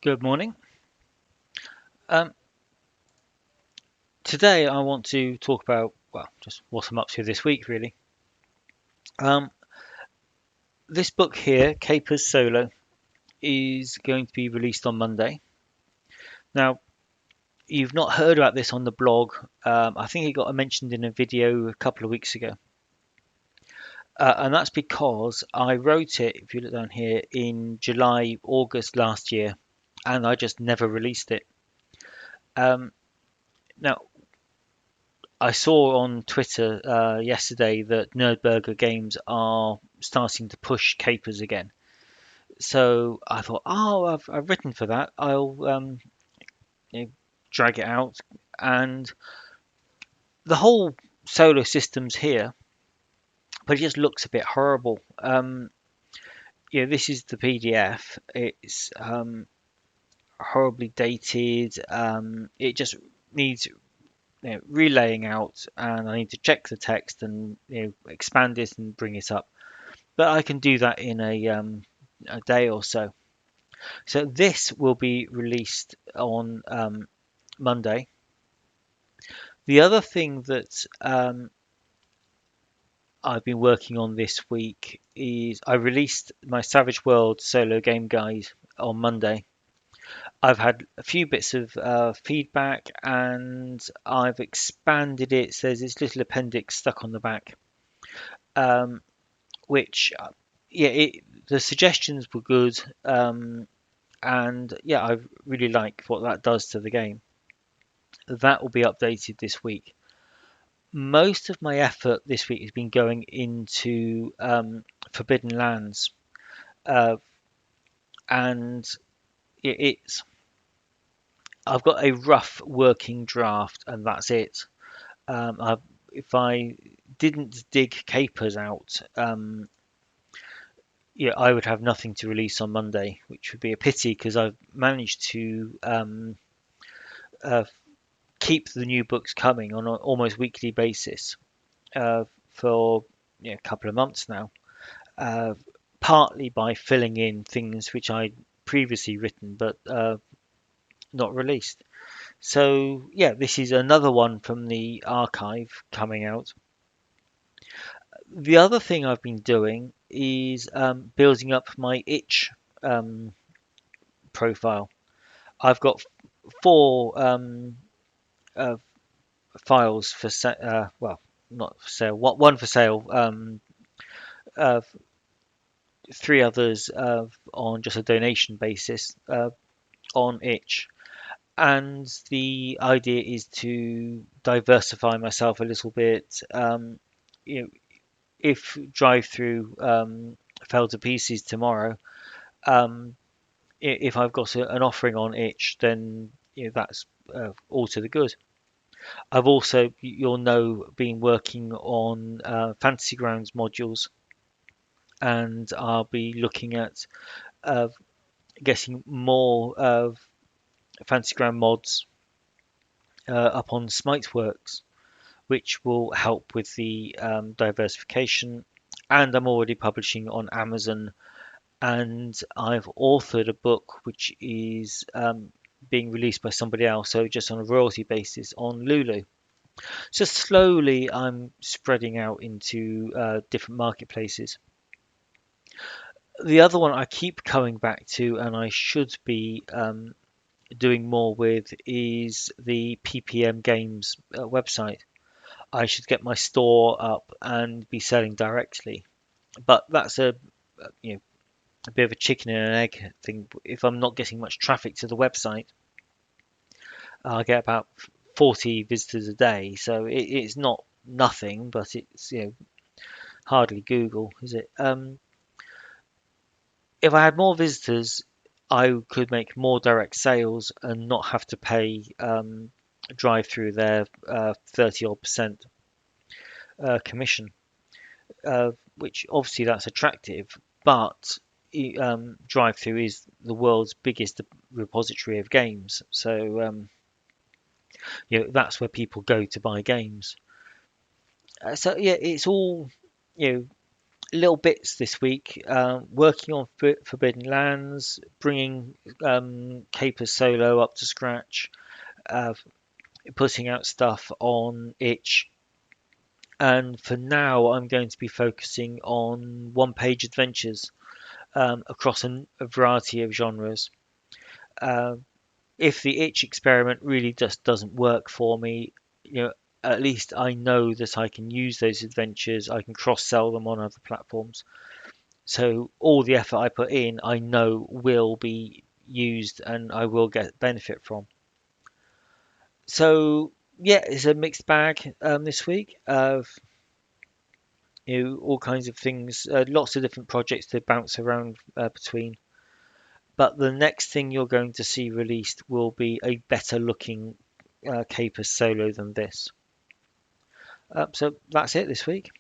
Good morning. Um, Today I want to talk about, well, just what I'm up to this week, really. Um, this book here, Capers Solo, is going to be released on Monday. Now, you've not heard about this on the blog. I think it got mentioned in a video a couple of weeks ago. And that's because I wrote it, if you look down here, in July, August last year, and I just never released it. Um, Now, I saw on Twitter yesterday that Nerdburger Games are starting to push capers again. So I thought, oh, I've written for that. I'll you know, drag it out, and the whole solar system's here, but it just looks a bit horrible. This is the PDF. It's horribly dated. It just needs relaying out, and I need to check the text and expand it and bring it up. But I can do that in a day or so. So this will be released on Monday. The other thing that I've been working on this week is I released my Savage World solo game guide on Monday. I've had a few bits of feedback and I've expanded it. So there's this little appendix stuck on the back, um, which, the suggestions were good. And yeah, I really like what that does to the game. That will be updated this week. Most of my effort this week has been going into Forbbiden Lands, uh, and it's I've got a rough working draft, and that's it. If I didn't dig capers out, I would have nothing to release on Monday, which would be a pity because I've managed to uh, keep the new books coming on an almost weekly basis for a couple of months now, uh, partly by filling in things which I'd previously written but not released. So, yeah, this is another one from the archive coming out. The other thing I've been doing is building up my itch profile. I've got four uh, files for well, not for sale. One for sale. Uh, Three others on just a donation basis on Itch. And the idea is to diversify myself a little bit. You know, if drive through fell to pieces tomorrow, um, if I've got an offering on Itch, then that's all to the good. I've also, you'll know, been working on Fantasy Grounds modules, and I'll be looking at uh, getting more Fantasy Ground mods up on Smiteworks, which will help with the diversification. And I'm already publishing on Amazon, and I've authored a book which is being released by somebody else, so just on a royalty basis on Lulu. So slowly I'm spreading out into different marketplaces. The other one I keep coming back to, and I should be doing more with, is the PPM Games website. I should get my store up and be selling directly, but that's a bit of a chicken and an egg thing. If I'm not getting much traffic to the website, I get about 40 visitors a day, so it's not nothing, but it's hardly Google, is it? If I had more visitors, I could make more direct sales and not have to pay drive through their 30 odd percent commission, which obviously that's attractive, but drive through is the world's biggest repository of games, so that's where people go to buy games. So yeah, it's all you know little bits this week. Working on Forbidden Lands, bringing Capers Solo up to scratch, uh, putting out stuff on Itch. And for now, I'm going to be focusing on one-page adventures across a variety of genres. Uh, if the Itch experiment really just doesn't work for me, at least I know that I can use those adventures. I can cross-sell them on other platforms. So all the effort I put in, I know will be used and I will get benefit from. So yeah, it's a mixed bag this week of all kinds of things, lots of different projects to bounce around between. But the next thing you're going to see released will be a better looking Capers solo than this. So that's it this week.